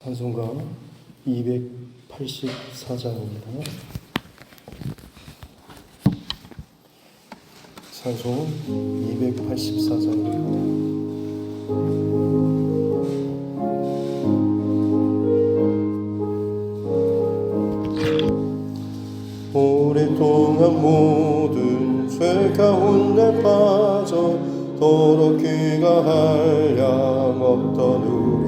찬송가 284장입니다. 찬송 284장입니다. 오랫동안 모든 죄 가운데 빠져 더럽기가 한량 없던 우리들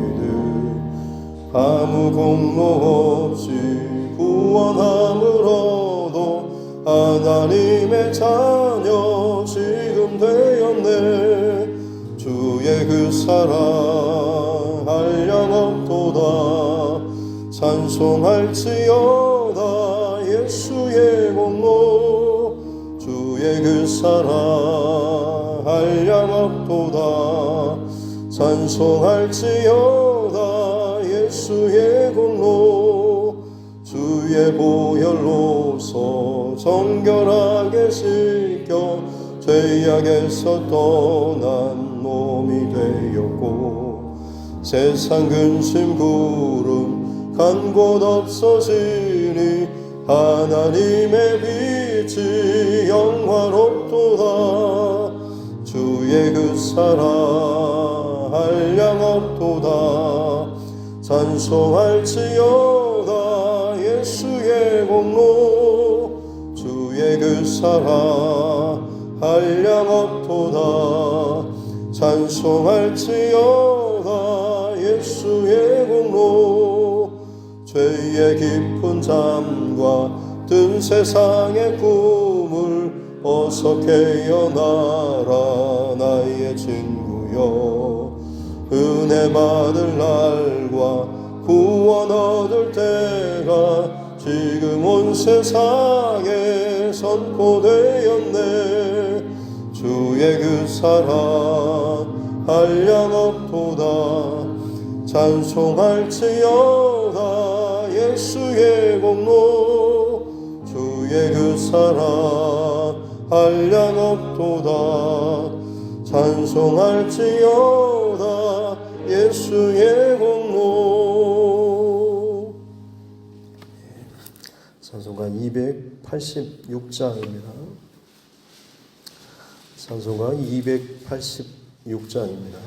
아무 공로 없이 구원함으로도 하나님의 자녀 지금 되었네. 주의 그 사랑 한량 없도다. 찬송할지어다 예수의 공로. 주의 그 사랑 한량 없도다. 찬송할지어다 예수의 공로. 주의 보혈로서 정결하게 씻겨 죄악에서 떠난 몸이 되었고 세상 근심 구름 간 곳 없어지니 하나님의 빛이 영화롭도다. 주의 그 사랑 한량 없도다. 찬송할지어다 예수의 공로. 주의 그 사랑 한량 없도다. 찬송할지어다 예수의 공로. 죄의 깊은 잠과 든 세상의 꿈을 어서 깨어나라 나의 친구여. 은혜 받을 날과 구원 얻을 때가 지금 온 세상에 선포되었네. 주의 그 사랑 한량 없도다. 찬송할지어다 예수의 공로. 주의 그 사랑 한량 없도다. 찬송할지어다 예수의 공로. 찬송가 286장입니다. 찬송가 286장입니다.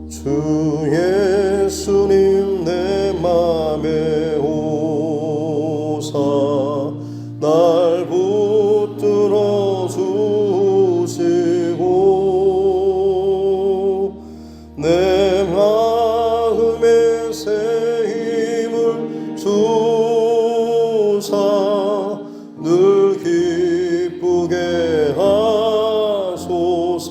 주 예수님 내 맘에 오사 날 붙들어 주시고 내 마음에 새 힘을 주사 늘 기쁘게 하소서.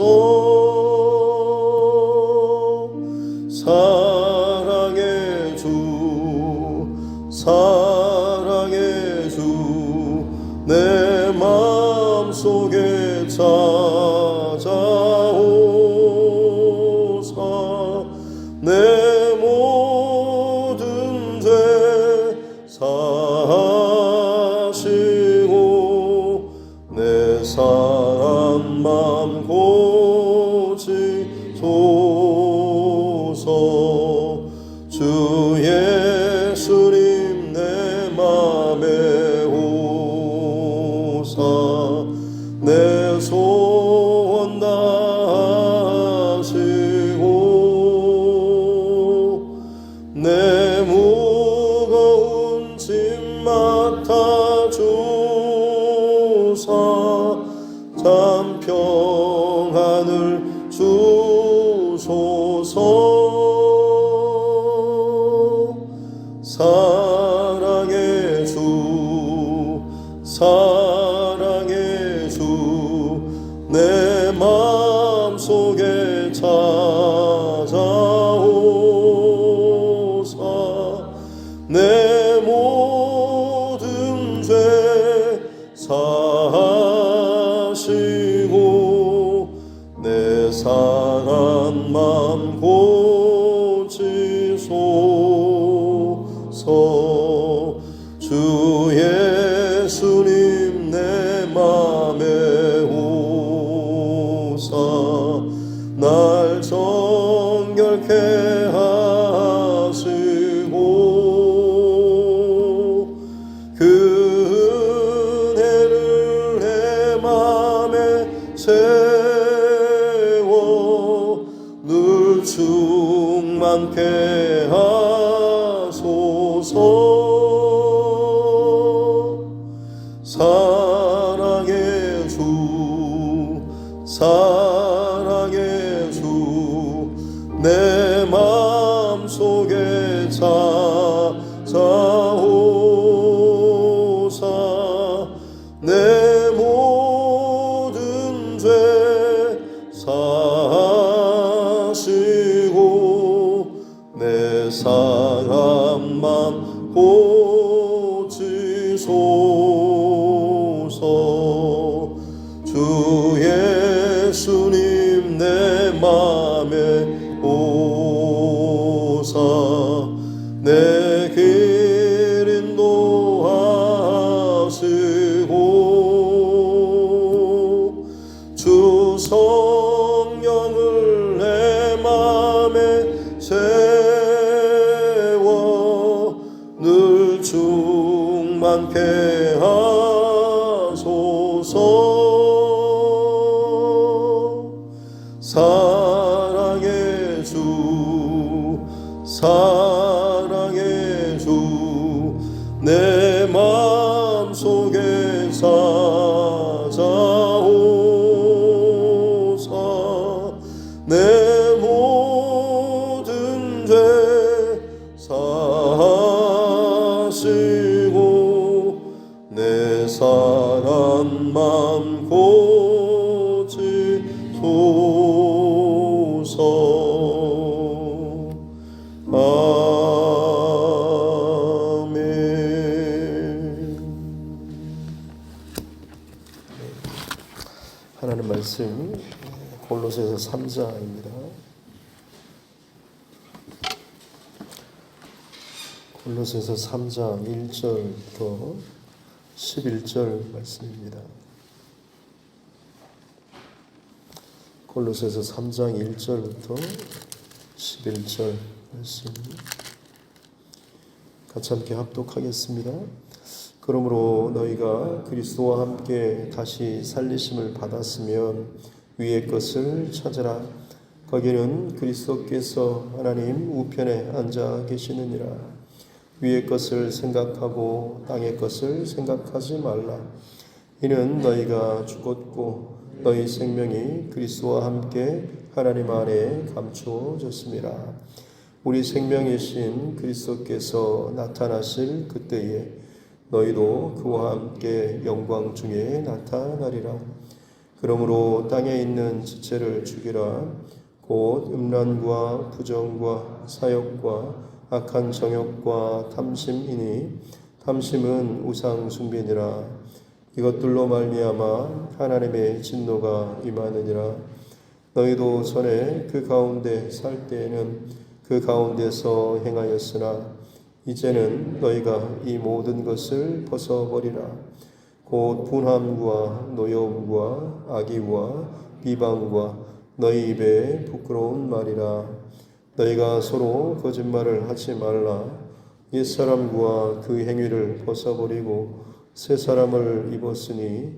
사랑의 주 사랑의 주 내 마음속에 찾아오사 내 모든 죄 사하시고 내 상한 맘 고치소서. 주 예수님 내 맘에 오사 내 소원 다하시고 내 무거운 짐 맡아주사 참 평안을 주소서. 주옵소서. 주 예수님 내 맘에 오사 날 정결케 하시고 그 은혜를 내 맘에 채워 늘 충만케 하소서. 사랑의 주 사랑의 주 내 맘속에 찾아오사 내 모든 죄 사하시고 내 상한 맘 고치소서. 주 예수님 내 맘에 오사 내 길 인도하시고 주 성령을 내 맘에 채워 늘 충만케 하소서. 사랑의 주 사랑의 주 내 맘속에 찾아오사 내 모든 죄 사하시고 내 상한 맘 고치소서. 하나님 말씀 골로새서 3장입니다. 골로새서 3장 1절부터 11절 말씀입니다. 골로새서 3장 1절부터 11절 말씀 같이 함께 합독하겠습니다. 그러므로 너희가 그리스도와 함께 다시 살리심을 받았으면 위의 것을 찾으라. 거기는 그리스도께서 하나님 우편에 앉아 계시느니라. 위의 것을 생각하고 땅의 것을 생각하지 말라. 이는 너희가 죽었고 너희 생명이 그리스도와 함께 하나님 안에 감추어졌습니다. 우리 생명이신 그리스도께서 나타나실 그때에 너희도 그와 함께 영광 중에 나타나리라. 그러므로 땅에 있는 지체를 죽이라. 곧 음란과 부정과 사욕과 악한 정욕과 탐심이니 탐심은 우상 숭배니라. 이것들로 말미암아 하나님의 진노가 임하느니라. 너희도 전에 그 가운데 살 때에는 그 가운데서 행하였으나 이제는 너희가 이 모든 것을 벗어버리라. 곧 분함과 노여움과 악의와 비방과 너희 입에 부끄러운 말이라. 너희가 서로 거짓말을 하지 말라. 옛사람과 그 행위를 벗어버리고 새 사람을 입었으니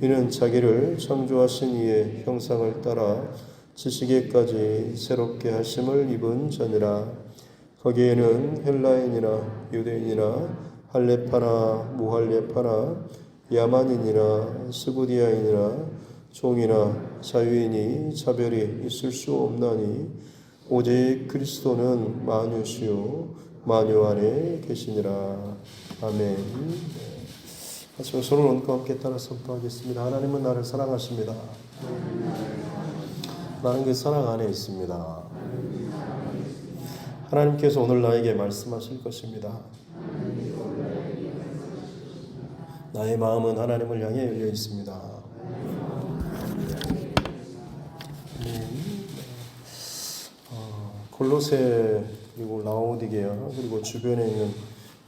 이는 자기를 창조하신 이의 형상을 따라 지식에까지 새롭게 하심을 입은 자니라. 거기에는 헬라인이나 유대인이나 할레파나 무할레파나 야만인이나 스구디아인이나 종이나 자유인이 차별이 있을 수 없나니 오직 그리스도는 만유시요 만유 안에 계시니라. 아멘. 하시면 손을 얹고 함께 따라 선포하겠습니다. 하나님은 나를 사랑하십니다. 나는 그 사랑 안에 있습니다. 하나님께서 오늘 나에게 말씀하실 것입니다. 나의 마음은 하나님을 향해 열려 있습니다. 골로새 그리고 라오디게아 그리고 주변에 있는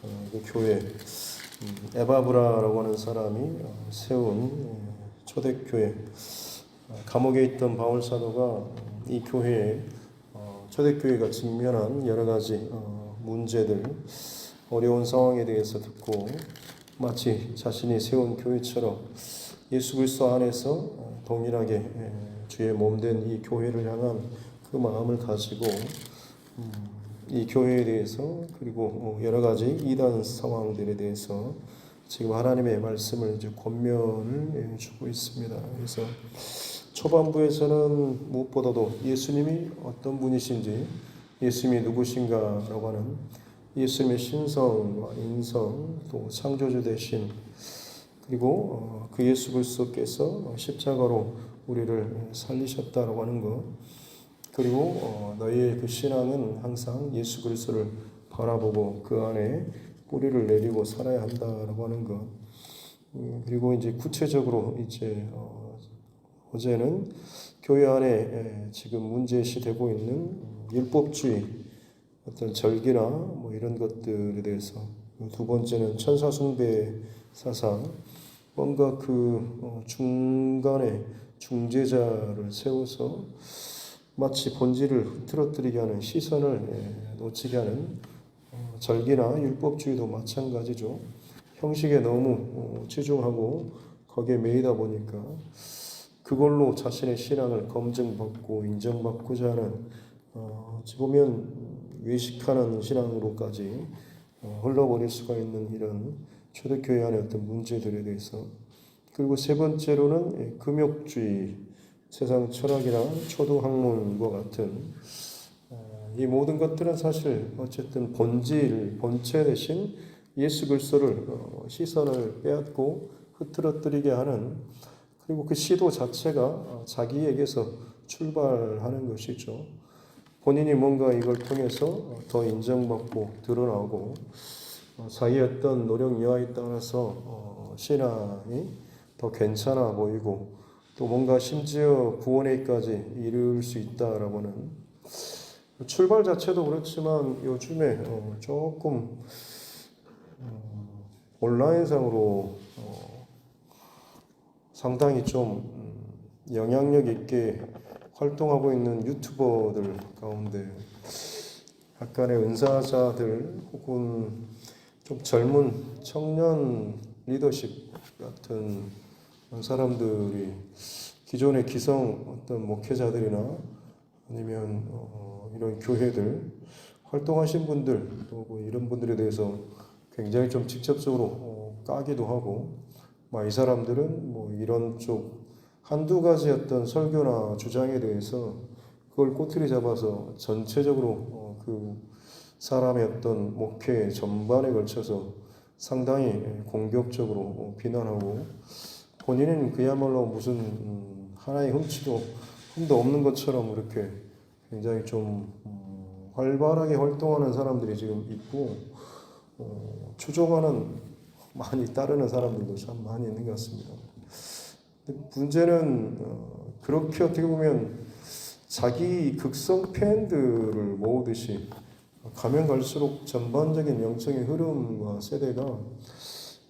그 교회 에바브라라고 하는 사람이 세운 초대교회, 감옥에 있던 바울 사도가 이 교회에 초대교회가 직면한 여러 가지 문제들, 어려운 상황에 대해서 듣고 마치 자신이 세운 교회처럼 예수 그리스도 안에서 동일하게 주의 몸된 이 교회를 향한 그 마음을 가지고 이 교회에 대해서 그리고 여러 가지 이단 상황들에 대해서 지금 하나님의 말씀을 이제 권면을 주고 있습니다. 그래서 초반부에서는 무엇보다도 예수님이 어떤 분이신지, 예수님이 누구신가라고 하는 예수님의 신성과 인성, 또 창조주 되신, 그리고 그 예수 그리스도께서 십자가로 우리를 살리셨다라고 하는 것, 그리고 너희의 그 신앙은 항상 예수 그리스도를 바라보고 그 안에 뿌리를 내리고 살아야 한다라고 하는 것, 그리고 이제 구체적으로 이제 어제는 교회 안에 지금 문제시되고 있는 율법주의, 어떤 절기나 뭐 이런 것들에 대해서, 두 번째는 천사 숭배 사상, 뭔가 그 중간에 중재자를 세워서 마치 본질을 흐트러뜨리게 하는, 시선을 놓치게 하는 절기나 율법주의도 마찬가지죠. 형식에 너무 치중하고 거기에 매이다 보니까 그걸로 자신의 신앙을 검증받고 인정받고자 하는 어찌 보면 외식하는 신앙으로까지 흘러버릴 수가 있는 이런 초대교회 안의 어떤 문제들에 대해서, 그리고 세 번째로는 금욕주의, 세상 철학이나 초등학문과 같은 이 모든 것들은 사실 어쨌든 본체 대신 예수 그리스도를 시선을 빼앗고 흐트러뜨리게 하는, 그리고 그 시도 자체가 자기에게서 출발하는 것이죠. 본인이 뭔가 이걸 통해서 더 인정받고 드러나고 자기의 어떤 노력 여하에 따라서 신앙이 더 괜찮아 보이고 또 뭔가 심지어 구원에까지 이룰 수 있다라고는, 출발 자체도 그렇지만 요즘에 조금 온라인상으로 상당히 좀 영향력 있게 활동하고 있는 유튜버들 가운데 약간의 은사자들 혹은 좀 젊은 청년 리더십 같은 사람들이 기존의 기성 어떤 목회자들이나 아니면 이런 교회들 활동하신 분들 또 뭐 이런 분들에 대해서 굉장히 좀 직접적으로 까기도 하고, 이 사람들은 뭐 이런 쪽 한두 가지 어떤 설교나 주장에 대해서 그걸 꼬투리 잡아서 전체적으로 그 사람의 어떤 목회 전반에 걸쳐서 상당히 공격적으로 비난하고, 본인은 그야말로 무슨 하나의 흠도 없는 것처럼 이렇게 굉장히 좀 활발하게 활동하는 사람들이 지금 있고, 추종하는, 많이 따르는 사람들도 참 많이 있는 것 같습니다. 근데 문제는 그렇게 어떻게 보면 자기 극성 팬들을 모으듯이 가면 갈수록 전반적인 영적인 흐름과 세대가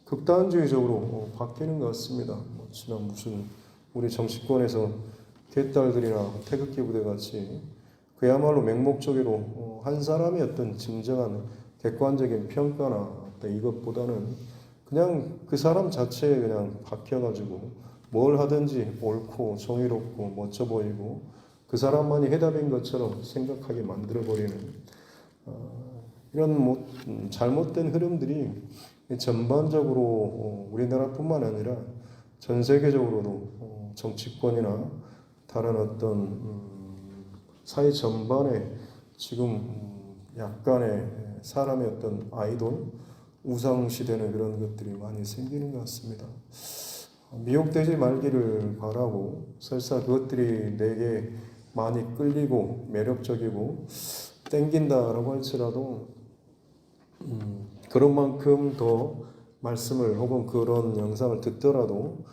극단주의적으로 바뀌는 것 같습니다. 지난 무슨 우리 정치권에서 개딸들이나 태극기 부대 같이 그야말로 맹목적으로 한 사람의 어떤 진정한 객관적인 평가나 이것보다는 그냥 그 사람 자체에 그냥 박혀가지고 뭘 하든지 옳고 정의롭고 멋져 보이고 그 사람만이 해답인 것처럼 생각하게 만들어버리는 이런 잘못된 흐름들이 전반적으로 우리나라뿐만 아니라 전 세계적으로도 정치권이나 다른 어떤 사회 전반에 지금 약간의 사람의 어떤 아이돌, 우상시되는 그런 것들이 많이 생기는 것 같습니다. 미혹되지 말기를 바라고, 설사 그것들이 내게 많이 끌리고 매력적이고 땡긴다라고 할지라도 그런 만큼 더 말씀을 혹은 그런 영상을 듣더라도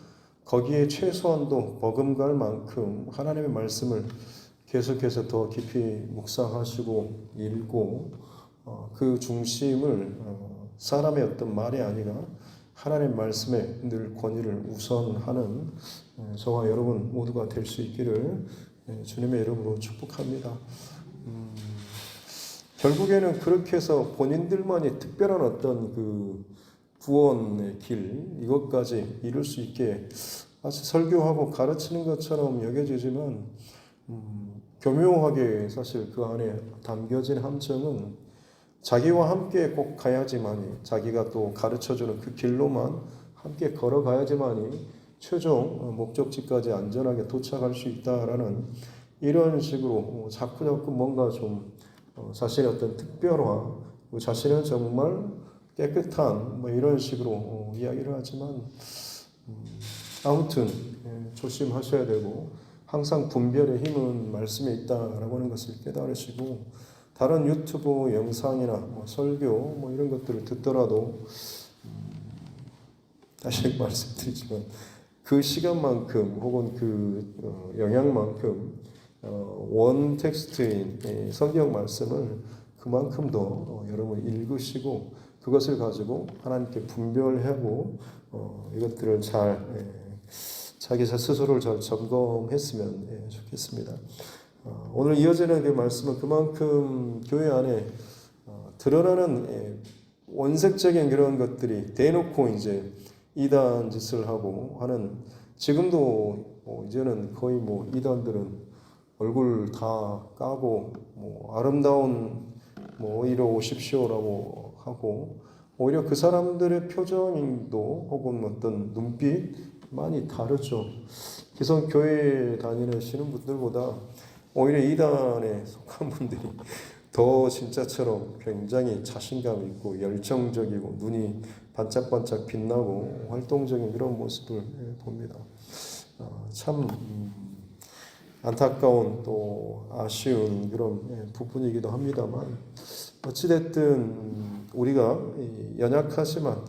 거기에 최소한도 버금갈 만큼 하나님의 말씀을 계속해서 더 깊이 묵상하시고 읽고 그 중심을 사람의 어떤 말이 아니라 하나님의 말씀에 늘 권위를 우선하는 저와 여러분 모두가 될 수 있기를 주님의 이름으로 축복합니다. 결국에는 그렇게 해서 본인들만이 특별한 어떤 그 구원의 길, 이것까지 이룰 수 있게 마치 설교하고 가르치는 것처럼 여겨지지만 교묘하게 사실 그 안에 담겨진 함정은 자기와 함께 꼭 가야지만이, 자기가 또 가르쳐주는 그 길로만 함께 걸어가야지만이 최종 목적지까지 안전하게 도착할 수 있다라는 이런 식으로 자꾸 뭔가 좀 자신의 어떤 특별화, 자신은 정말 깨끗한 이런 식으로 이야기를 하지만 아무튼 조심하셔야 되고 항상 분별의 힘은 말씀에 있다라고 하는 것을 깨달으시고 다른 유튜브 영상이나 설교 이런 것들을 듣더라도 다시 말씀드리지만 그 시간만큼 혹은 그 영향만큼 원 텍스트인 성경 말씀을 그만큼 더 여러분 읽으시고 그것을 가지고 하나님께 분별하고 이것들을 잘 자기 스스로를 잘 점검했으면 좋겠습니다. 오늘 이어지는 그 말씀은 그만큼 교회 안에 드러나는 원색적인 그런 것들이 대놓고 이제 이단 짓을 하고 하는 지금도 이제는 거의 이단들은 얼굴 다 까고 아름다운 이리 오십시오라고 하고 오히려 그 사람들의 표정도 혹은 어떤 눈빛 많이 다르죠. 기성 교회 다니시는 분들보다 오히려 이단에 속한 분들이 더 진짜처럼 굉장히 자신감 있고 열정적이고 눈이 반짝반짝 빛나고 활동적인 그런 모습을 봅니다. 참 안타까운 또 아쉬운 그런 부분이기도 합니다만 어찌됐든 우리가 연약하지만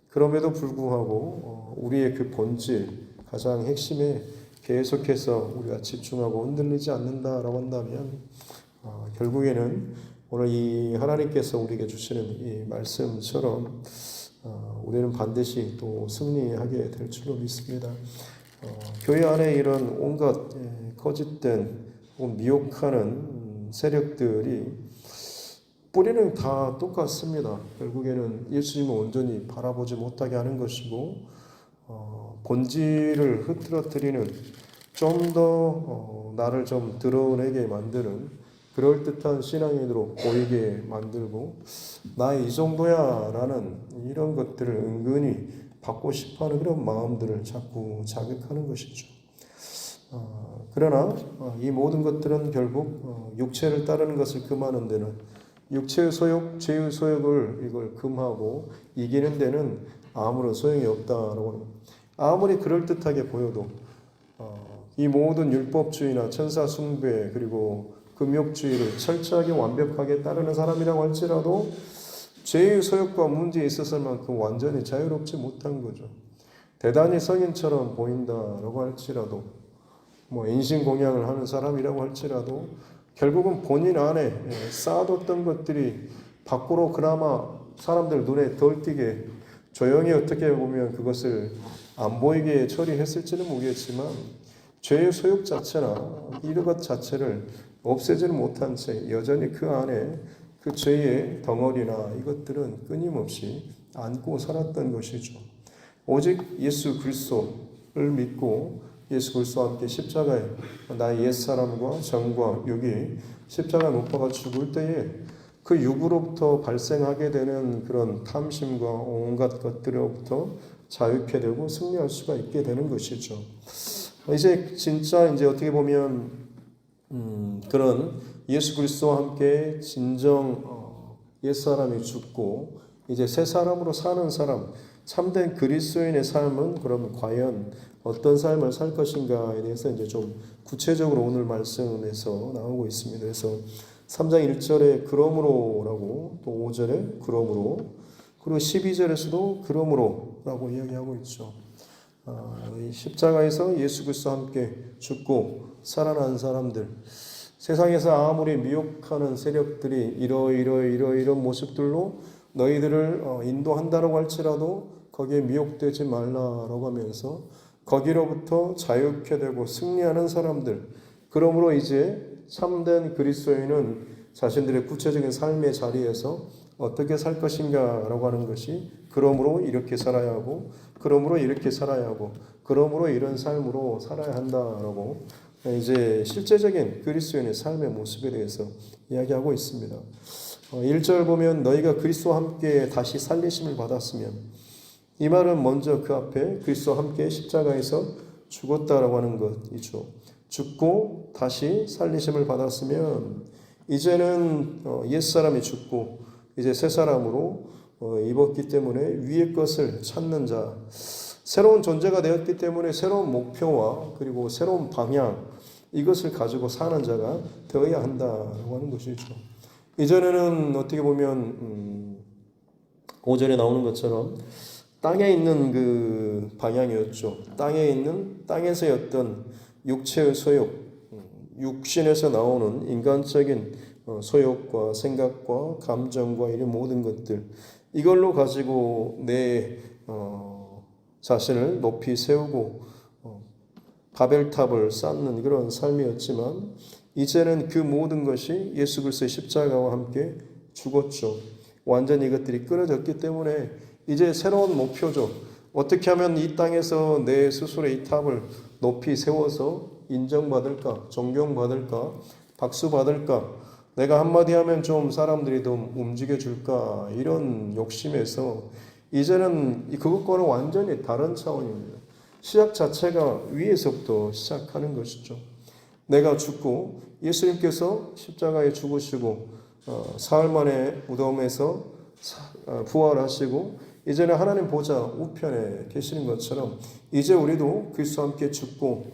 그럼에도 불구하고 우리의 그 본질 가장 핵심에 계속해서 우리가 집중하고 흔들리지 않는다라고 한다면 결국에는 오늘 이 하나님께서 우리에게 주시는 이 말씀처럼 우리는 반드시 또 승리하게 될 줄로 믿습니다. 교회 안에 이런 온갖 거짓된 미혹하는 세력들이 뿌리는 다 똑같습니다. 결국에는 예수님을 온전히 바라보지 못하게 하는 것이고 본질을 흐트러뜨리는 좀 더 나를 좀 드러내게 만드는 그럴듯한 신앙인으로 보이게 만들고 나 이 정도야 라는 이런 것들을 은근히 받고 싶어하는 그런 마음들을 자꾸 자극하는 것이죠. 그러나 이 모든 것들은 결국 육체를 따르는 것을 금하는 데는 육체의 소욕, 죄의 소욕을 이걸 금하고 이기는 데는 아무런 소용이 없다라고 합니다. 아무리 그럴듯하게 보여도 이 모든 율법주의나 천사 숭배 그리고 금욕주의를 철저하게 완벽하게 따르는 사람이라고 할지라도 죄의 소욕과 문제에 있어서만큼 완전히 자유롭지 못한 거죠. 대단히 성인처럼 보인다라고 할지라도 인신공양을 하는 사람이라고 할지라도 결국은 본인 안에 쌓아뒀던 것들이 밖으로 그나마 사람들 눈에 덜 띄게 조용히 어떻게 보면 그것을 안 보이게 처리했을지는 모르겠지만 죄의 소욕 자체나 이것 자체를 없애지는 못한 채 여전히 그 안에 그 죄의 덩어리나 이것들은 끊임없이 안고 살았던 것이죠. 오직 예수 그리스도를 믿고 예수 그리스도와 함께 십자가에 나의 옛사람과 정과 육이 십자가에 못 박아 죽을 때에 그 육으로부터 발생하게 되는 그런 탐심과 온갖 것들로부터 자유케 되고 승리할 수가 있게 되는 것이죠. 이제 진짜 이제 어떻게 보면 그런 예수 그리스도와 함께 진정 옛사람이 죽고 이제 새 사람으로 사는 사람, 참된 그리스도인의 삶은 그럼 과연 어떤 삶을 살 것인가에 대해서 이제 좀 구체적으로 오늘 말씀에서 나오고 있습니다. 그래서 3장 1절에 그러므로라고 또 5절에 그러므로 그리고 12절에서도 그러므로라고 이야기하고 있죠. 이 십자가에서 예수 그리스도와 함께 죽고 살아난 사람들 세상에서 아무리 미혹하는 세력들이 이런 모습들로 너희들을 인도한다라고 할지라도 거기에 미혹되지 말라라고 하면서 거기로부터 자유케 되고 승리하는 사람들, 그러므로 이제 참된 그리스도인은 자신들의 구체적인 삶의 자리에서 어떻게 살 것인가라고 하는 것이, 그러므로 이렇게 살아야 하고, 그러므로 이렇게 살아야 하고, 그러므로 이런 삶으로 살아야 한다라고 이제 실제적인 그리스도인의 삶의 모습에 대해서 이야기하고 있습니다. 1절 보면 너희가 그리스도와 함께 다시 살리심을 받았으면, 이 말은 먼저 그 앞에 그리스도와 함께 십자가에서 죽었다라고 하는 것이죠. 죽고 다시 살리심을 받았으면 이제는 옛사람이 죽고 이제 새 사람으로 입었기 때문에 위의 것을 찾는 자, 새로운 존재가 되었기 때문에 새로운 목표와 그리고 새로운 방향, 이것을 가지고 사는 자가 되어야 한다라고 하는 것이죠. 이전에는 어떻게 보면 5절에 나오는 것처럼 땅에 있는 그 방향이었죠. 땅에 있는 땅에서의 어떤 육체의 소욕, 육신에서 나오는 인간적인 소욕과 생각과 감정과 이런 모든 것들, 이걸로 가지고 내 자신을 높이 세우고 바벨탑을 쌓는 그런 삶이었지만, 이제는 그 모든 것이 예수 그리스도의 십자가와 함께 죽었죠. 완전히 이것들이 끊어졌기 때문에 이제 새로운 목표죠. 어떻게 하면 이 땅에서 내 스스로의 이 탑을 높이 세워서 인정받을까, 존경받을까, 박수받을까, 내가 한마디 하면 좀 사람들이 더 움직여줄까, 이런 욕심에서 이제는 그것과는 완전히 다른 차원입니다. 시작 자체가 위에서부터 시작하는 것이죠. 내가 죽고 예수님께서 십자가에 죽으시고 사흘 만에 무덤에서 부활하시고 이제는 하나님 보좌 우편에 계시는 것처럼 이제 우리도 그리스도와 함께 죽고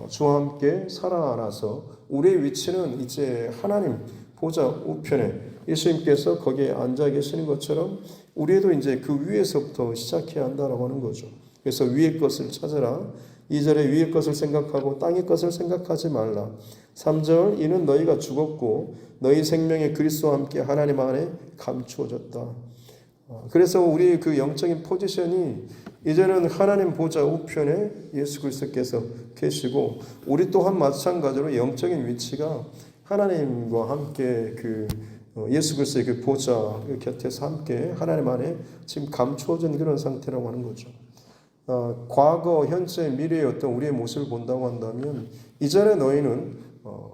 주와 함께 살아나서 우리의 위치는 이제 하나님 보좌 우편에 예수님께서 거기에 앉아 계시는 것처럼 우리도 이제 그 위에서부터 시작해야 한다라고 하는 거죠. 그래서 위의 것을 찾으라. 2절에 위의 것을 생각하고 땅의 것을 생각하지 말라. 3절 이는 너희가 죽었고 너희 생명이 그리스도와 함께 하나님 안에 감추어졌다. 그래서 우리 그 영적인 포지션이 이제는 하나님 보좌 우편에 예수 그리스도께서 계시고, 우리 또한 마찬가지로 영적인 위치가 하나님과 함께 그 예수 그리스도의 그 보좌 곁에서 함께 하나님 안에 지금 감추어진 그런 상태라고 하는 거죠. 과거, 현재, 미래의 어떤 우리의 모습을 본다고 한다면, 이전에 너희는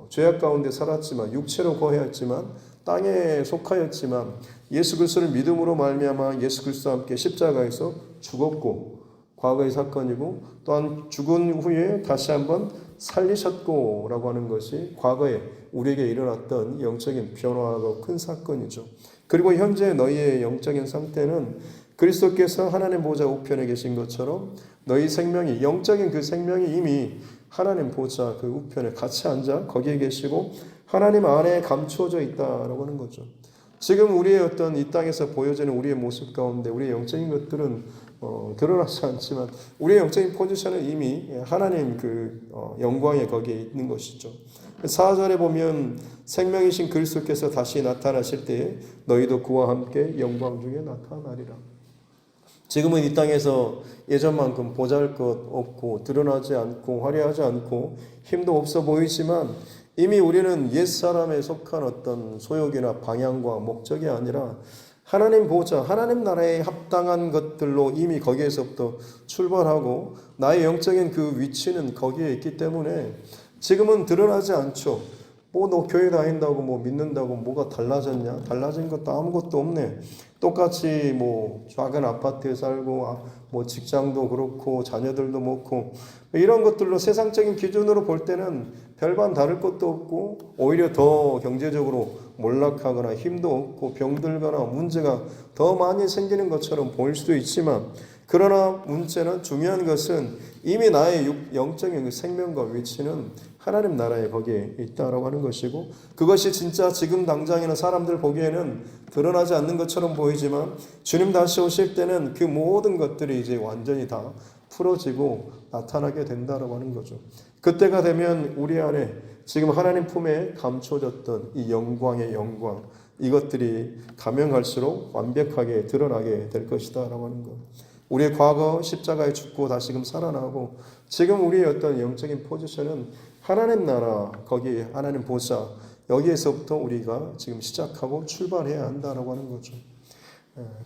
죄악 가운데 살았지만, 육체로 거해했지만, 땅에 속하였지만, 예수 그리스도를 믿음으로 말미암아 예수 그리스도와 함께 십자가에서 죽었고, 과거의 사건이고, 또한 죽은 후에 다시 한번 살리셨고 라고 하는 것이 과거에 우리에게 일어났던 영적인 변화가 큰 사건이죠. 그리고 현재 너희의 영적인 상태는 그리스도께서 하나님 보좌 우편에 계신 것처럼 너희 생명이, 영적인 그 생명이 이미 하나님 보좌 그 우편에 같이 앉아 거기에 계시고 하나님 안에 감추어져 있다라고 하는 거죠. 지금 우리의 어떤 이 땅에서 보여지는 우리의 모습 가운데 우리의 영적인 것들은 드러나지 않지만 우리의 영적인 포지션은 이미 하나님 그 영광에 거기에 있는 것이죠. 4절에 보면 생명이신 그리스도께서 다시 나타나실 때에 너희도 그와 함께 영광 중에 나타나리라. 지금은 이 땅에서 예전만큼 보잘것없고 드러나지 않고 화려하지 않고 힘도 없어 보이지만 이미 우리는 옛사람에 속한 어떤 소욕이나 방향과 목적이 아니라 하나님 보좌, 하나님 나라에 합당한 것들로 이미 거기에서부터 출발하고 나의 영적인 그 위치는 거기에 있기 때문에 지금은 드러나지 않죠. 뭐 너 교회 다닌다고 뭐 믿는다고 뭐가 달라졌냐? 달라진 것도 아무것도 없네. 똑같이 뭐 작은 아파트에 살고 뭐 직장도 그렇고 자녀들도 많고 이런 것들로 세상적인 기준으로 볼 때는 별반 다를 것도 없고 오히려 더 경제적으로 몰락하거나 힘도 없고 병들거나 문제가 더 많이 생기는 것처럼 보일 수도 있지만, 그러나 문제는 중요한 것은 이미 나의 영적인 생명과 위치는 하나님 나라에 거기에 있다라고 하는 것이고, 그것이 진짜 지금 당장에는 사람들 보기에는 드러나지 않는 것처럼 보이지만 주님 다시 오실 때는 그 모든 것들이 이제 완전히 다 풀어지고 나타나게 된다라고 하는 거죠. 그때가 되면 우리 안에 지금 하나님 품에 감춰졌던 이 영광의 영광, 이것들이 가면 갈수록 완벽하게 드러나게 될 것이다라고 하는 것. 우리의 과거 십자가에 죽고 다시금 살아나고 지금 우리의 어떤 영적인 포지션은 하나님 나라, 거기 하나님 보좌, 여기에서부터 우리가 지금 시작하고 출발해야 한다라고 하는 거죠.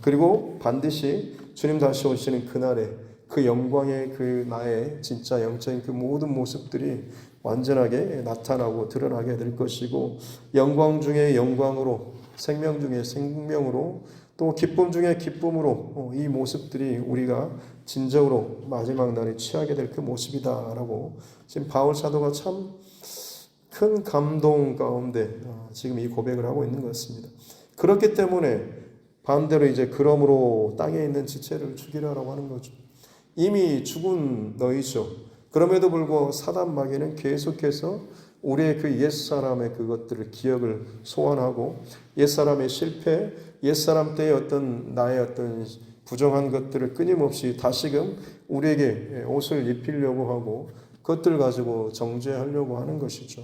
그리고 반드시 주님 다시 오시는 그날에 그 영광의 그 나의 진짜 영적인 그 모든 모습들이 완전하게 나타나고 드러나게 될 것이고, 영광 중에 영광으로, 생명 중에 생명으로, 또 기쁨 중에 기쁨으로 이 모습들이 우리가 진정으로 마지막 날에 취하게 될 그 모습이다라고 지금 바울 사도가 참 큰 감동 가운데 지금 이 고백을 하고 있는 것 같습니다. 그렇기 때문에 반대로 이제 그러므로 땅에 있는 지체를 죽이라라고 하는 거죠. 이미 죽은 너희죠. 그럼에도 불구하고 사단 마귀는 계속해서 우리의 그 옛사람의 그것들을 기억을 소환하고 옛사람의 실패, 옛사람 때의 어떤 나의 어떤 부정한 것들을 끊임없이 다시금 우리에게 옷을 입히려고 하고 그것들을 가지고 정죄하려고 하는 것이죠.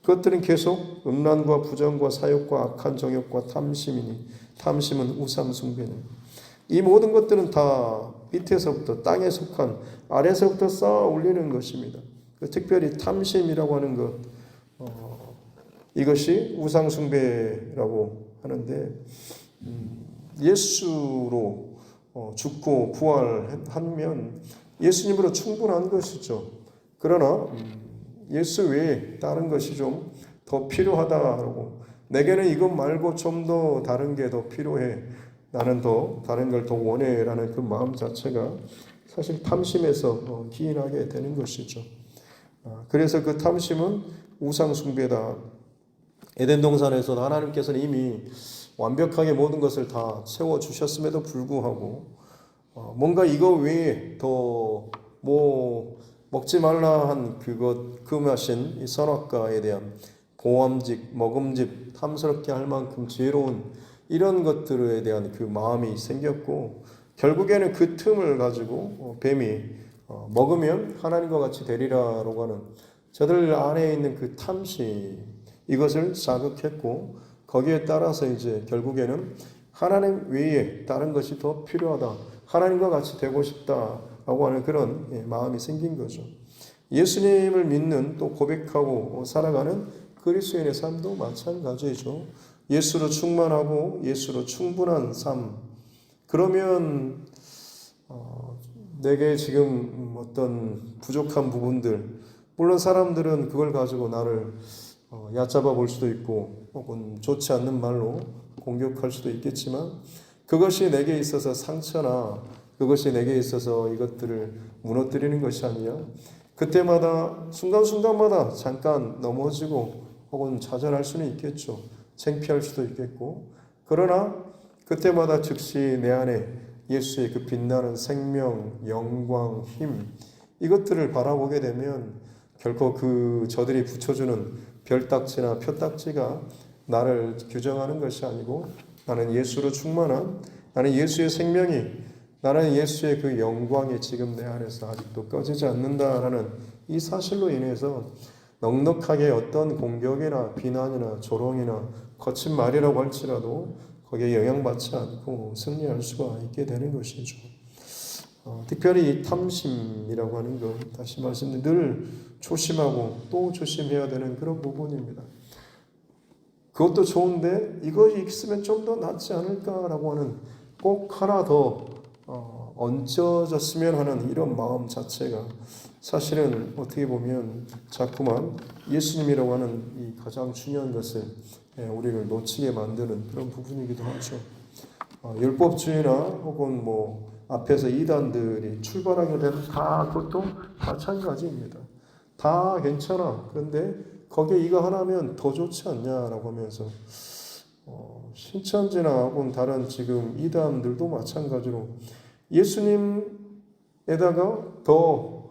그것들은 계속 음란과 부정과 사욕과 악한 정욕과 탐심이니, 탐심은 우상 숭배니, 이 모든 것들은 다 밑에서부터 땅에 속한 아래서부터 쌓아 올리는 것입니다. 특별히 탐심이라고 하는 것, 이것이 우상 숭배라고 하는데, 예수로 죽고 부활하면 예수님으로 충분한 것이죠. 그러나 예수 외에 다른 것이 좀 더 필요하다라고, 내게는 이것 말고 좀 더 다른 게 더 필요해, 나는 더 다른 걸 더 원해라는 그 마음 자체가 사실 탐심에서 기인하게 되는 것이죠. 그래서 그 탐심은 우상 숭배다. 에덴 동산에서 하나님께서는 이미 완벽하게 모든 것을 다 채워 주셨음에도 불구하고 뭔가 이거 외에 더 먹지 말라 한 그것 금하신 이 선악과에 대한 보암직, 먹음직, 탐스럽게 할 만큼 지혜로운 이런 것들에 대한 그 마음이 생겼고, 결국에는 그 틈을 가지고 뱀이 먹으면 하나님과 같이 되리라라고 하는 저들 안에 있는 그 탐심, 이것을 자극했고, 거기에 따라서 이제 결국에는 하나님 외에 다른 것이 더 필요하다, 하나님과 같이 되고 싶다라고 하는 그런 마음이 생긴 거죠. 예수님을 믿는, 또 고백하고 살아가는 그리스도인의 삶도 마찬가지죠. 예수로 충만하고 예수로 충분한 삶. 그러면 내게 지금 어떤 부족한 부분들, 물론 사람들은 그걸 가지고 나를 얕잡아 볼 수도 있고 혹은 좋지 않는 말로 공격할 수도 있겠지만, 그것이 내게 있어서 상처나 그것이 내게 있어서 이것들을 무너뜨리는 것이 아니라, 그때마다 순간순간마다 잠깐 넘어지고 혹은 좌절할 수는 있겠죠. 창피할 수도 있겠고, 그러나 그때마다 즉시 내 안에 예수의 그 빛나는 생명, 영광, 힘, 이것들을 바라보게 되면 결코 그 저들이 붙여주는 별딱지나 표딱지가 나를 규정하는 것이 아니고, 나는 예수로 충만한, 나는 예수의 생명이, 나는 예수의 그 영광이 지금 내 안에서 아직도 꺼지지 않는다라는 이 사실로 인해서 넉넉하게 어떤 공격이나 비난이나 조롱이나 거친 말이라고 할지라도 거기에 영향받지 않고 승리할 수가 있게 되는 것이죠. 특별히 이 탐심이라고 하는 것, 다시 말씀드리면 늘 조심하고 또 조심해야 되는 그런 부분입니다. 그것도 좋은데 이거 있으면 좀 더 낫지 않을까라고 하는, 꼭 하나 더 얹어졌으면 하는 이런 마음 자체가 사실은 어떻게 보면 자꾸만 예수님이라고 하는 이 가장 중요한 것을 우리를 놓치게 만드는 그런 부분이기도 하죠. 율법주의나 혹은 앞에서 이단들이 출발하게 되면 다 그것도 마찬가지입니다. 다 괜찮아. 그런데 거기에 이거 하나면 더 좋지 않냐라고 하면서 신천지나 혹은 다른 지금 이단들도 마찬가지로 예수님에다가 더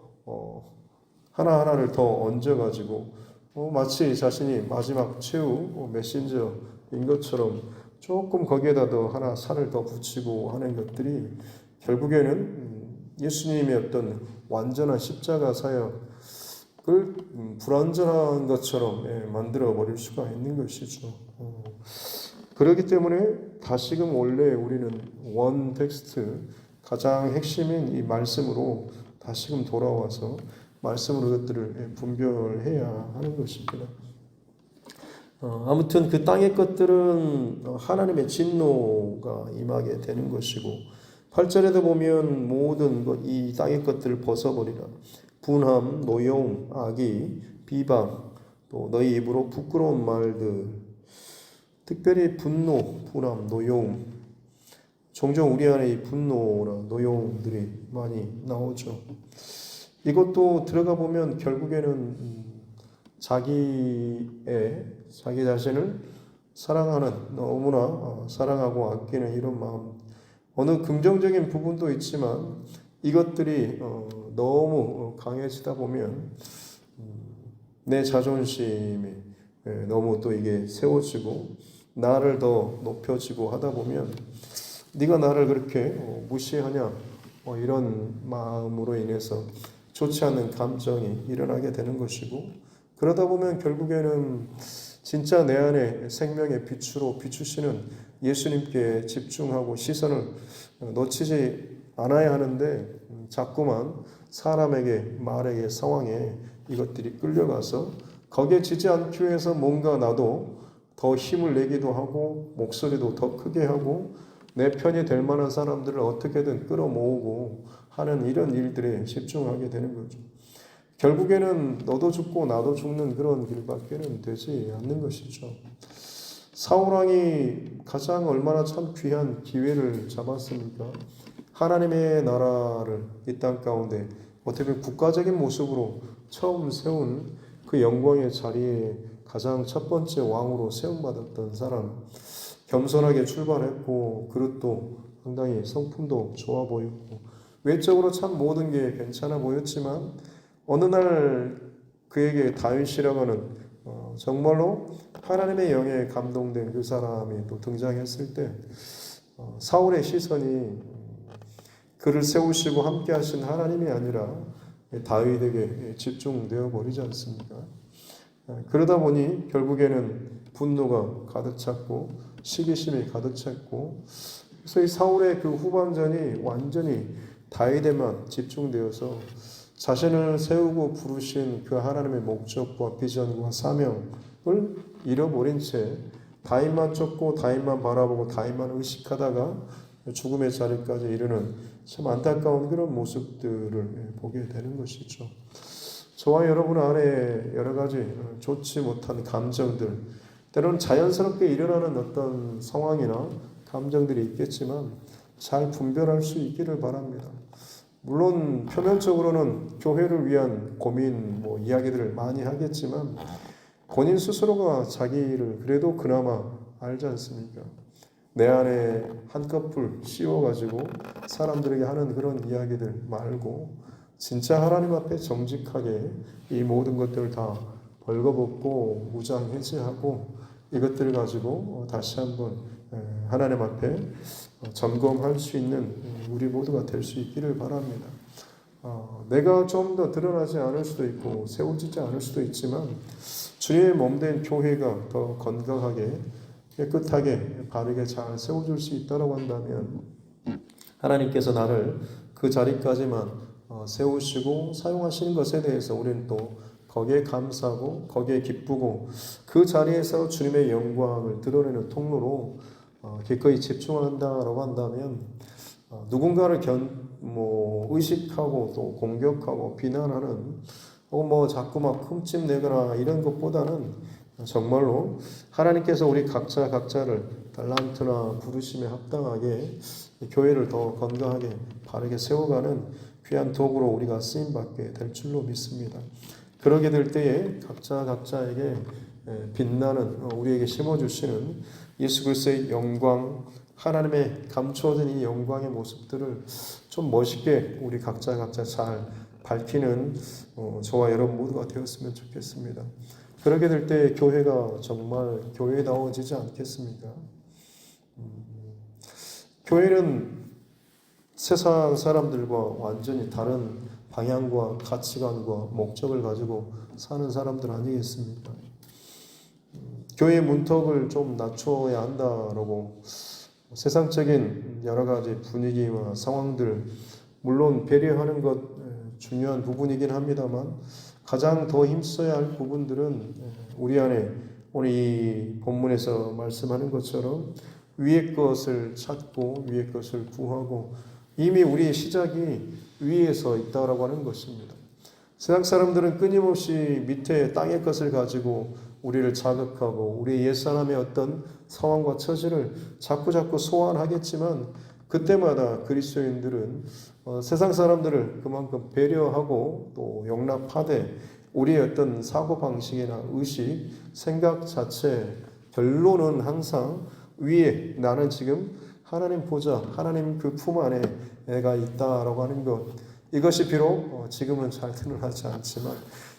하나하나를 더 얹어가지고 마치 자신이 마지막 최후 메신저인 것처럼 조금 거기에다 더 하나 살을 더 붙이고 하는 것들이 결국에는 예수님의 어떤 완전한 십자가 사역을 불완전한 것처럼 만들어 버릴 수가 있는 것이죠. 그렇기 때문에 다시금 원래 우리는 원 텍스트 가장 핵심인 이 말씀으로 다시금 돌아와서 말씀으로 것들을 분별해야 하는 것입니다. 아무튼 그 땅의 것들은 하나님의 진노가 임하게 되는 것이고 8절에도 보면 모든 이 땅의 것들을 벗어버리라. 분함, 노여움, 악의, 비방, 또 너희 입으로 부끄러운 말들, 특별히 분노, 분함, 노여움. 종종 우리 안에 이 분노나 노여움들이 많이 나오죠. 이것도 들어가 보면 결국에는 자기 자신을 사랑하는, 너무나 사랑하고 아끼는 이런 마음, 어느 긍정적인 부분도 있지만 이것들이 너무 강해지다 보면 내 자존심이 너무 또 이게 세워지고 나를 더 높여지고 하다 보면 네가 나를 그렇게 무시하냐 이런 마음으로 인해서 좋지 않은 감정이 일어나게 되는 것이고, 그러다 보면 결국에는 진짜 내 안에 생명의 빛으로 비추시는 예수님께 집중하고 시선을 놓치지 않아야 하는데 자꾸만 사람에게, 말에게, 상황에 이것들이 끌려가서 거기에 지지 않기 위해서 뭔가 나도 더 힘을 내기도 하고 목소리도 더 크게 하고 내 편이 될 만한 사람들을 어떻게든 끌어모으고 하는 이런 일들에 집중하게 되는 거죠. 결국에는 너도 죽고 나도 죽는 그런 길밖에는 되지 않는 것이죠. 사울왕이 가장 얼마나 참 귀한 기회를 잡았습니까? 하나님의 나라를 이 땅 가운데 어떻게 보면 국가적인 모습으로 처음 세운 그 영광의 자리에 가장 첫 번째 왕으로 세움받았던 사람, 겸손하게 출발했고 그릇도 상당히 성품도 좋아 보였고 외적으로 참 모든 게 괜찮아 보였지만 어느 날 그에게 다윗이라고 하는 정말로 하나님의 영에 감동된 그 사람이 또 등장했을 때 사울의 시선이 그를 세우시고 함께 하신 하나님이 아니라 다윗에게 집중되어 버리지 않습니까? 그러다 보니 결국에는 분노가 가득 찼고 시기심이 가득 찼고, 그래서 이 사울의 그 후반전이 완전히 다윗에만 집중되어서 자신을 세우고 부르신 그 하나님의 목적과 비전과 사명을 잃어버린 채 다윗만 쫓고 다윗만 바라보고 다윗만 의식하다가 죽음의 자리까지 이르는 참 안타까운 그런 모습들을 보게 되는 것이죠. 저와 여러분 안에 여러 가지 좋지 못한 감정들, 때로는 자연스럽게 일어나는 어떤 상황이나 감정들이 있겠지만 잘 분별할 수 있기를 바랍니다. 물론 표면적으로는 교회를 위한 고민, 이야기들을 많이 하겠지만 본인 스스로가 자기를 그래도 그나마 알지 않습니까? 내 안에 한꺼풀 씌워가지고 사람들에게 하는 그런 이야기들 말고 진짜 하나님 앞에 정직하게 이 모든 것들을 다 벌거벗고 무장해제하고 이것들을 가지고 다시 한번 하나님 앞에 점검할 수 있는 우리 모두가 될 수 있기를 바랍니다. 내가 좀 더 드러나지 않을 수도 있고 세워지지 않을 수도 있지만 주님의 몸된 교회가 더 건강하게 깨끗하게 바르게 잘 세워줄 수 있다고 한다면 하나님께서 나를 그 자리까지만 세우시고 사용하시는 것에 대해서 우리는 또 거기에 감사하고 거기에 기쁘고 그 자리에서 주님의 영광을 드러내는 통로로 기꺼이 집중한다라고 한다면 누군가를 의식하고 또 공격하고 비난하는 혹은 자꾸 막 흠집내거나 이런 것보다는 정말로 하나님께서 우리 각자를 달란트나 부르심에 합당하게 교회를 더 건강하게 바르게 세워가는 귀한 도구로 우리가 쓰임받게 될 줄로 믿습니다. 그러게 될 때에 각자에게 빛나는 우리에게 심어주시는 예수 그리스도의 영광, 하나님의 감추어진 이 영광의 모습들을 좀 멋있게 우리 각자 잘 밝히는 저와 여러분 모두가 되었으면 좋겠습니다. 그렇게 될 때 교회가 정말 교회다워지지 않겠습니까? 교회는 세상 사람들과 완전히 다른 방향과 가치관과 목적을 가지고 사는 사람들 아니겠습니까? 교회 문턱을 좀 낮춰야 한다라고 세상적인 여러 가지 분위기와 상황들, 물론 배려하는 것 중요한 부분이긴 합니다만 가장 더 힘써야 할 부분들은 우리 안에 오늘 이 본문에서 말씀하는 것처럼 위의 것을 찾고 위의 것을 구하고 이미 우리의 시작이 위에서 있다라고 하는 것입니다. 세상 사람들은 끊임없이 밑에 땅의 것을 가지고 우리를 자극하고 우리 옛사람의 어떤 상황과 처지를 자꾸자꾸 소환하겠지만 그때마다 그리스도인들은 세상 사람들을 그만큼 배려하고 또 용납하되 우리의 어떤 사고방식이나 의식, 생각 자체 결론은 항상 위에 나는 지금 하나님 보좌, 하나님 그 품 안에 내가 있다라고 하는 것, 이것이 비록 지금은 잘 드러나지 않지만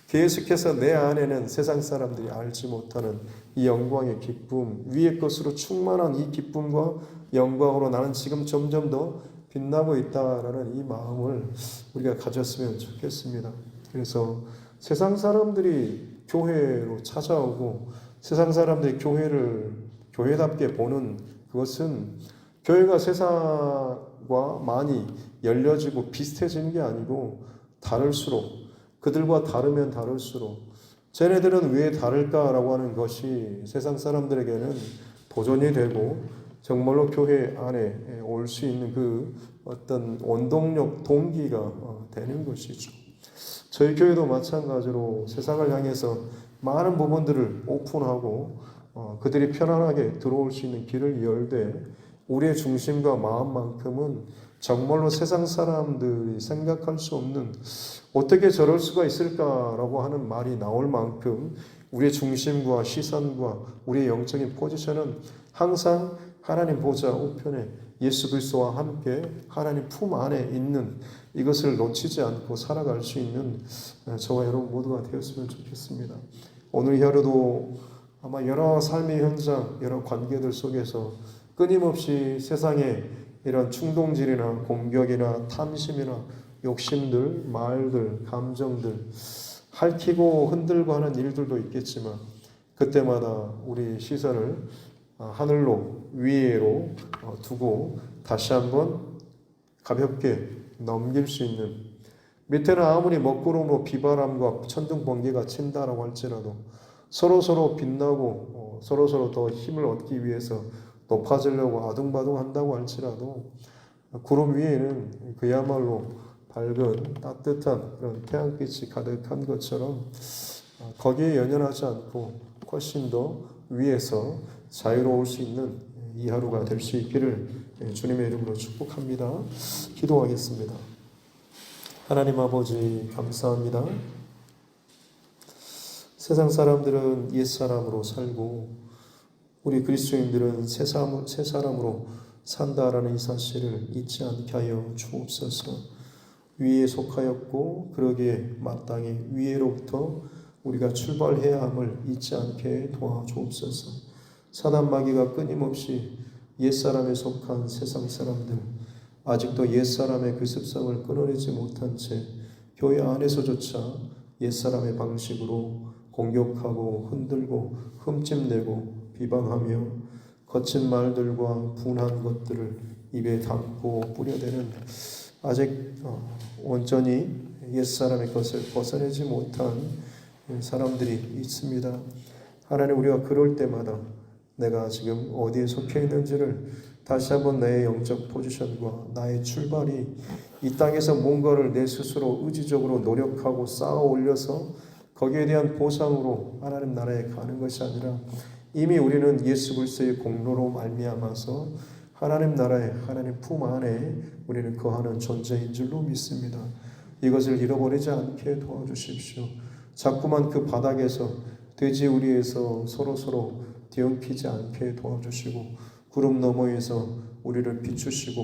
계속해서 내 안에는 세상 사람들이 알지 못하는 이 영광의 기쁨, 위의 것으로 충만한 이 기쁨과 영광으로 나는 지금 점점 더 빛나고 있다라는 이 마음을 우리가 가졌으면 좋겠습니다. 그래서 세상 사람들이 교회로 찾아오고 세상 사람들이 교회를 교회답게 보는 그것은 교회가 세상과 많이 열려지고 비슷해지는 게 아니고 다를수록 그들과 다르면 다를수록 쟤네들은 왜 다를까라고 하는 것이 세상 사람들에게는 도전이 되고 정말로 교회 안에 올 수 있는 그 어떤 원동력, 동기가 되는 것이죠. 저희 교회도 마찬가지로 세상을 향해서 많은 부분들을 오픈하고 그들이 편안하게 들어올 수 있는 길을 열되 우리의 중심과 마음만큼은 정말로 세상 사람들이 생각할 수 없는 어떻게 저럴 수가 있을까라고 하는 말이 나올 만큼 우리의 중심과 시선과 우리의 영적인 포지션은 항상 하나님 보좌 우편에 예수 그리스도와 함께 하나님 품 안에 있는 이것을 놓치지 않고 살아갈 수 있는 저와 여러분 모두가 되었으면 좋겠습니다. 오늘 하루도 아마 여러 삶의 현장, 여러 관계들 속에서 끊임없이 세상에 이런 충동질이나 공격이나 탐심이나 욕심들, 말들, 감정들 핥히고 흔들고 하는 일들도 있겠지만 그때마다 우리 시선을 하늘로 위로 두고 다시 한번 가볍게 넘길 수 있는 밑에는 아무리 먹구름으로 비바람과 천둥 번개가 친다라고 할지라도 서로 빛나고 서로 더 힘을 얻기 위해서 높아지려고 아둥바둥 한다고 할지라도 구름 위에는 그야말로 밝은 따뜻한 그런 태양빛이 가득한 것처럼 거기에 연연하지 않고 훨씬 더 위에서 자유로울 수 있는 이 하루가 될 수 있기를 주님의 이름으로 축복합니다. 기도하겠습니다. 하나님 아버지 감사합니다. 세상 사람들은 옛사람으로 살고 우리 그리스도인들은 새 사람으로 산다라는 이 사실을 잊지 않게 하여 주옵소서. 위에 속하였고 그러기에 마땅히 위에로부터 우리가 출발해야 함을 잊지 않게 도와주옵소서. 사단 마귀가 끊임없이 옛사람에 속한 세상 사람들, 아직도 옛사람의 그 습성을 끊어내지 못한 채 교회 안에서조차 옛사람의 방식으로 공격하고 흔들고 흠집내고 비방하며 거친 말들과 분한 것들을 입에 담고 뿌려대는 아직 온전히 옛사람의 것을 벗어내지 못한 사람들이 있습니다. 하나님, 우리가 그럴 때마다 내가 지금 어디에 속해 있는지를 다시 한번 나의 영적 포지션과 나의 출발이 이 땅에서 뭔가를 내 스스로 의지적으로 노력하고 쌓아 올려서 거기에 대한 보상으로 하나님 나라에 가는 것이 아니라 이미 우리는 예수 그리스도의 공로로 말미암아서 하나님 나라에 하나님 품 안에 우리는 거하는 존재인 줄로 믿습니다. 이것을 잃어버리지 않게 도와주십시오. 자꾸만 그 바닥에서 돼지우리에서 서로 뒤엉키지 않게 도와주시고 구름 너머에서 우리를 비추시고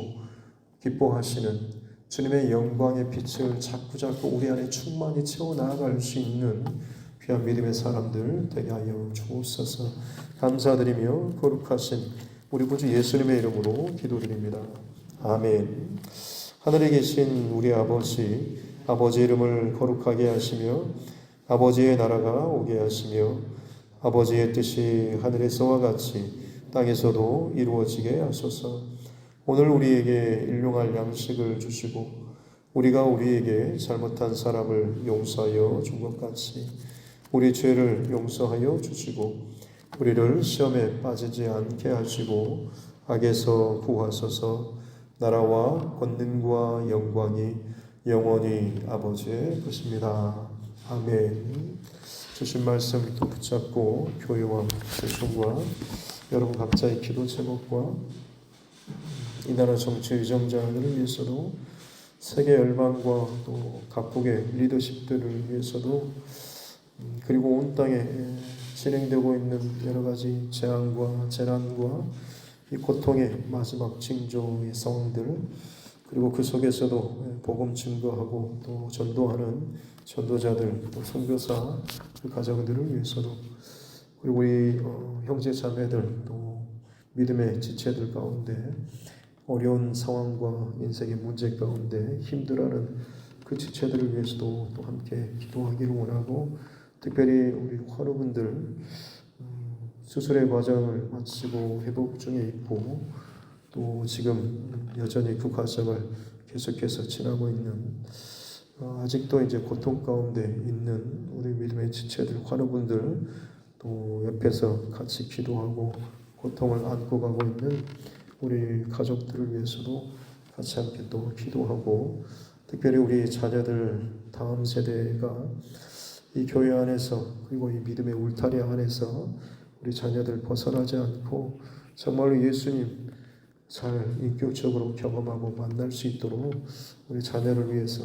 기뻐하시는 주님의 영광의 빛을 자꾸 우리 안에 충만히 채워나갈 수 있는 귀한 믿음의 사람들 되게 하여 주옵소서. 감사드리며 거룩하신 우리 구주 예수님의 이름으로 기도드립니다. 아멘. 하늘에 계신 우리 아버지, 아버지 이름을 거룩하게 하시며 아버지의 나라가 오게 하시며 아버지의 뜻이 하늘에서와 같이 땅에서도 이루어지게 하소서. 오늘 우리에게 일용할 양식을 주시고 우리가 우리에게 잘못한 사람을 용서하여 준 것 같이 우리 죄를 용서하여 주시고 우리를 시험에 빠지지 않게 하시고 악에서 구하소서. 나라와 권능과 영광이 영원히 아버지의 것입니다. 아멘. 주신 말씀 또 붙잡고 교회와 세종과 여러분 각자의 기도 제목과 이 나라 정치 유정자들을 위해서도 세계 열방과 또 각국의 리더십들을 위해서도 그리고 온 땅에 진행되고 있는 여러 가지 재앙과 재난과 이 고통의 마지막 징조의 상황들 그리고 그 속에서도 복음 증거하고 또 전도하는 전도자들 또 선교사 그 가정들을 위해서도 그리고 우리 형제 자매들 또 믿음의 지체들 가운데 어려운 상황과 인생의 문제 가운데 힘들어하는 그 지체들을 위해서도 또 함께 기도하기를 원하고 특별히 우리 환우분들 수술의 과정을 마치고 회복 중에 있고 또 지금 여전히 그 과정을 계속해서 지나고 있는 아직도 이제 고통 가운데 있는 우리 믿음의 지체들 환우분들 또 옆에서 같이 기도하고 고통을 안고 가고 있는 우리 가족들을 위해서도 같이 함께 또 기도하고 특별히 우리 자녀들 다음 세대가 이 교회 안에서 그리고 이 믿음의 울타리 안에서 우리 자녀들 벗어나지 않고 정말로 예수님 잘 인격적으로 경험하고 만날 수 있도록 우리 자녀를 위해서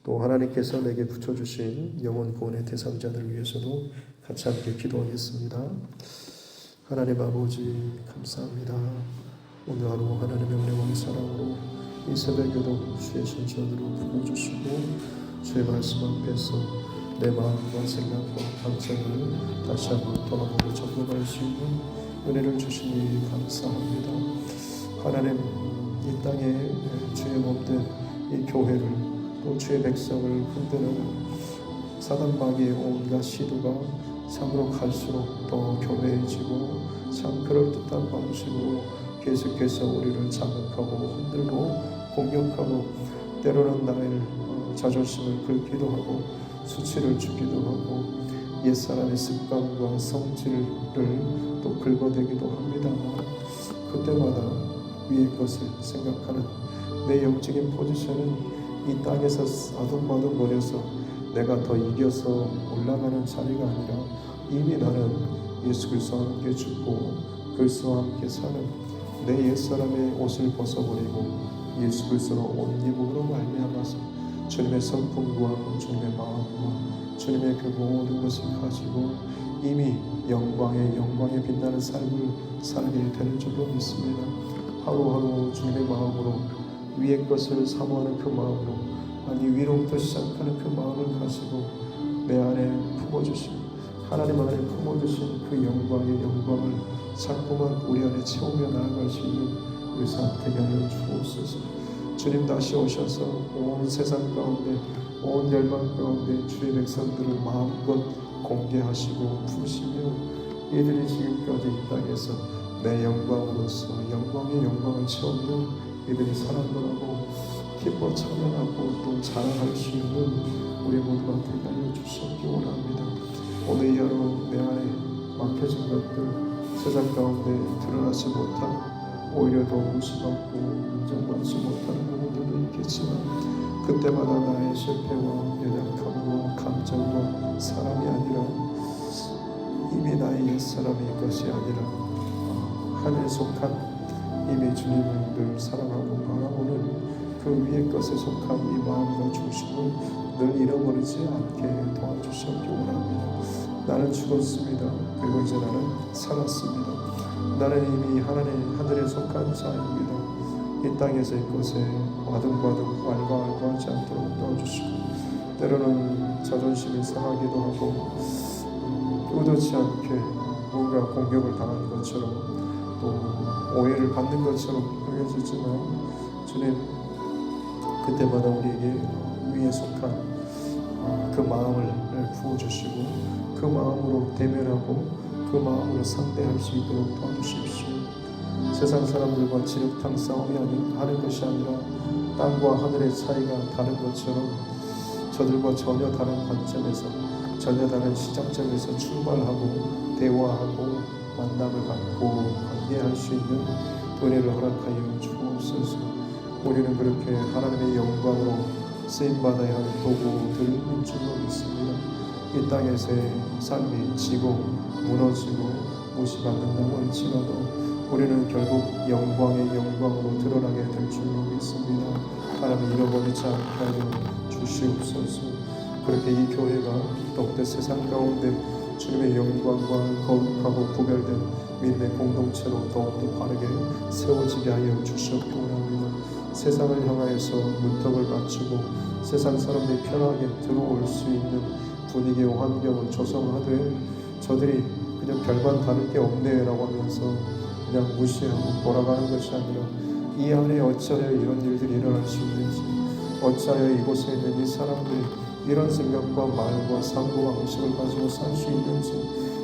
또 하나님께서 내게 붙여주신 영혼 구원의 대상자들을 위해서도 같이 함께 기도하겠습니다. 하나님 아버지 감사합니다. 오늘 하루 하나님의 은혜와 사랑으로 이 새벽에도 주의 신전으로 불러주시고 주의 말씀 앞에서 내 마음과 생각과 감정을 다시 한번 돌아보고 점검할 수 있는 은혜를 주시니 감사합니다. 하나님 이 땅에 주의 몸된 이 교회를 또 주의 백성을 흔드는 사단마귀의 온갖 시도가 참으로 갈수록 더 교회해지고 참 그럴듯한 방식으로 계속해서 우리를 자극하고 흔들고 공격하고 때로는 나의 자존심을 긁기도 하고 수치를 주기도 하고 옛사람의 습관과 성질을 또 긁어대기도 합니다만 그때마다 위의 것을 생각하는 내 영적인 포지션은 이 땅에서 아둥바둥거려서 내가 더 이겨서 올라가는 자리가 아니라 이미 나는 예수 그리스도와 함께 죽고 그리스도와 함께 사는 내 옛사람의 옷을 벗어버리고 예수 그리스도로 옷 입음으로 말미암아서 주님의 성품과 주님의 마음과 주님의 그 모든 것을 가지고 이미 영광에 빛나는 삶을 살게 되는 줄로 믿습니다. 하루하루 주님의 마음으로 위의 것을 사모하는 그 마음으로 아니 위로부터 시작하는 그 마음을 가지고 내 안에 품어주신 하나님 안에 품어주신 그 영광을 자꾸만 우리 안에 채우며 나아갈 수 있는 우리 삶 되게 하여 주옵소서. 주님 다시 오셔서 온 세상 가운데 온 열방 가운데 주의 백성들을 마음껏 공개하시고 부르시며 이들이 지금까지 이 땅에서 내 영광으로서 영광의 영광을 채우며 이들이 사랑을 하고 기뻐 찬양하고 또 자랑할 수 있는 우리 모두가 되게 하여 주시기 원합니다. 오늘 이 하루 내 안에 막혀진 것들 세상 가운데 드러나지 못한 오히려 더 무시받고 인정받지 못하는 부분들도 있겠지만 그때마다 나의 실패와 연약함과 감정과 사람이 아니라 이미 나의 옛사람의 것이 아니라 하늘에 속한 이미 주님을 늘 사랑하고 바라보는 그 위의 것에 속한 이 마음과 중심을 늘 잃어버리지 않게 도와주시기 원합니다. 나는 죽었습니다. 그리고 이제 나는 살았습니다. 나는 이미 하늘에 속한 자입니다. 이 땅에서 이것에 아둥바둥 왈가왈부하지 않도록 도와주시고 때로는 자존심이 상하기도 하고 의도치 않게 뭔가 공격을 당한 것처럼 또 오해를 받는 것처럼 보여지지만 주님, 그때마다 우리에게 위에 속한 그 마음을 부어주시고 그 마음으로 대면하고 그 마음으로 상대할 수 있도록 도와주십시오. 세상 사람들과 지륵탕 싸움이 하는 것이 아니라 땅과 하늘의 차이가 다른 것처럼 저들과 전혀 다른 관점에서 전혀 다른 시작점에서 출발하고 대화하고 만남을 갖고 관계할 수 있는 은혜를 허락하여 주옵소서. 우리는 그렇게 하나님의 영광으로 쓰임받아야 할 도구들인 줄로 믿습니다. 이 땅에서의 삶이 지고 무너지고 무시받는다고 할지라도 우리는 결국 영광의 영광으로 드러나게 될 줄로 믿습니다. 하나님 잃어버리지 않게 하여 주시옵소서. 그렇게 이 교회가 더욱더 세상 가운데 주님의 영광과 거룩하고 구별된 믿음의 공동체로 더욱더 바르게 세워지게 하여 주시옵기 원합니다. 세상을 향하여서 문턱을 맞추고 세상 사람들이 편하게 들어올 수 있는 분위기와 환경을 조성하되 저들이 그냥 별반 다를 게 없네 라고 하면서 그냥 무시하고 돌아가는 것이 아니라 이 안에 어찌하여 이런 일들이 일어날 수 있는지, 어찌하여 이곳에 있는 이 사람들이 이런 생각과 말과 사고방식을 가지고 살 수 있는지,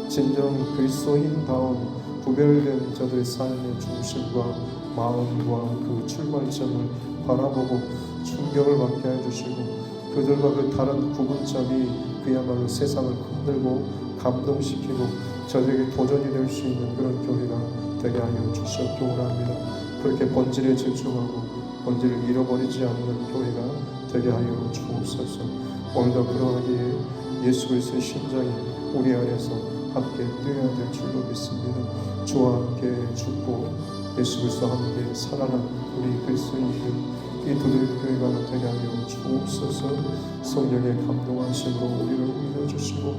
진정 그리스도인다운 구별된 저들의 삶의 중심과 마음과 그 출발점을 바라보고 충격을 받게 해주시고 그들과 그 다른 구분점이 그야말로 세상을 흔들고 감동시키고 저들에게 도전이 될 수 있는 그런 교회가 되게 하여 주시옵기 원합니다. 그렇게 본질에 집중하고 본질을 잃어버리지 않는 교회가 되게 하여 주옵소서. 오늘도 그러하기에 예수 그리스도의 심장이 우리 안에서 함께 뛰어야 될 줄로 믿습니다. 주와 함께 죽고 예수 그리스도와 함께 살아난 우리 그리스도인들 이 두들교회가 되게 하여 주옵소서. 성령의 감동하심으로 우리를 인도해주시고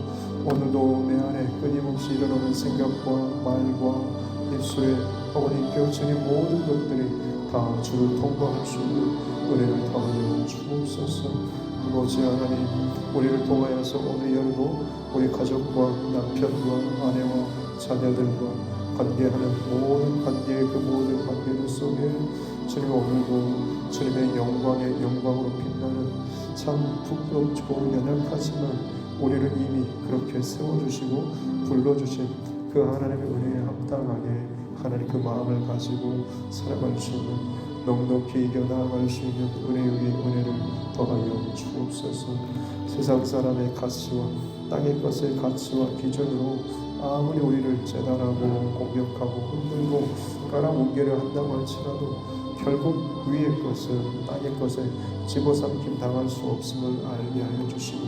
오늘도 내 안에 끊임없이 일어나는 생각과 말과 입술에 어머니 깨우치는 모든 것들이 다 주를 통과할 수 있는 은혜를 더하여 주옵소서. 아버지 하나님, 우리를 통하여서 오늘 열고 우리 가족과 남편과 아내와 자녀들과 관계하는 모든 관계의 그 모든 관계들 속에 주님 오늘도 주님의 영광의 영광으로 빛나는 참 부끄럽고 연약하지만 우리를 이미 그렇게 세워주시고 불러주신 그 하나님의 은혜에 합당하게 하나님 그 마음을 가지고 살아갈 수 있는 넉넉히 이겨나갈 수 있는 은혜 위에 은혜를 더하여 주옵소서. 세상 사람의 가치와 땅의 것의 가치와 기준으로 아무리 우리를 재단하고 공격하고 흔들고 깔아뭉개려 한다고 할지라도 결국 위의 것은 땅의 것에 집어삼킴 당할 수 없음을 알게 하여 주시고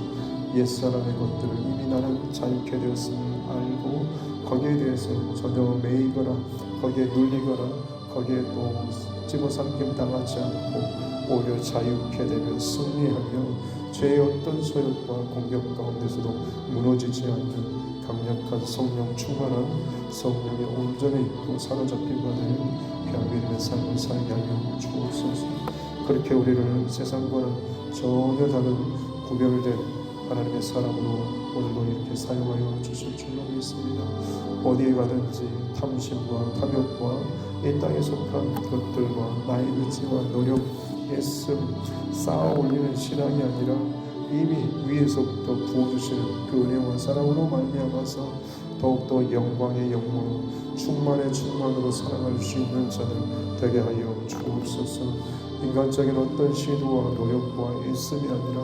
옛사람의 것들을 이미 나는 자유케 되었음을 알고 거기에 대해서 전혀 매이거나 거기에 눌리거나 거기에 또 집어삼킴 당하지 않고 오히려 자유케 되며 승리하며 죄의 어떤 소욕과 공격 가운데서도 무너지지 않는 강력한 성령 충만한 성령에 온전히 또 사로잡힌 바 되는 변비림의 삶을 살게 하여 주옵소서. 그렇게 우리를 세상과는 전혀 다른 구별된 하나님의 사람으로 오늘도 이렇게 사용하여 주실 줄로 믿습니다. 어디에 가든지 탐심과 탐욕과 이 땅에 속한 것들과 나의 의지와 노력, 애씀, 쌓아 올리는 신앙이 아니라 이미 위에서부터 부어주시는 그 은혜와 사랑으로 말미암아서 더욱더 영광의 영광으로 충만의 충만으로 살아갈 수 있는 자들 되게 하여 주옵소서. 인간적인 어떤 시도와 노력과 애씀이 아니라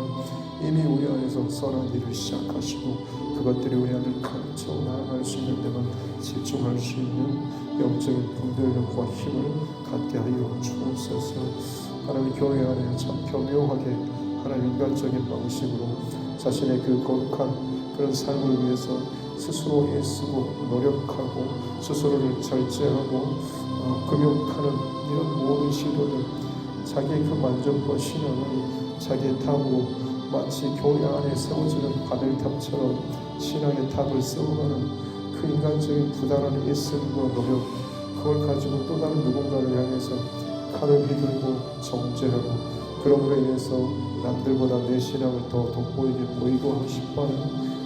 이미 우리 안에서 선한 일을 시작하시고 그것들이 우리 안을 가르쳐 나아갈 수 있는 데만 집중할 수 있는 영적인 분별력과 힘을 갖게 하여 주옵소서. 하나님 교회 안에 참 교묘하게 하나님 인간적인 방식으로 자신의 그 거룩한 그런 삶을 위해서 스스로 애쓰고 노력하고 스스로를 절제하고 금욕하는 이런 모든 시도들 자기의 그 만족과 신앙을 자기의 탑으로 마치 교회 안에 세워지는 바벨탑처럼 신앙의 탑을 세워가는 그 인간적인 부단한 애씀과 노력 그걸 가지고 또 다른 누군가를 향해서 칼을 휘둘고 정죄하고 그럼으로 인해서 남들보다 내 신앙을 더 돋보이게 보이고 싶어하는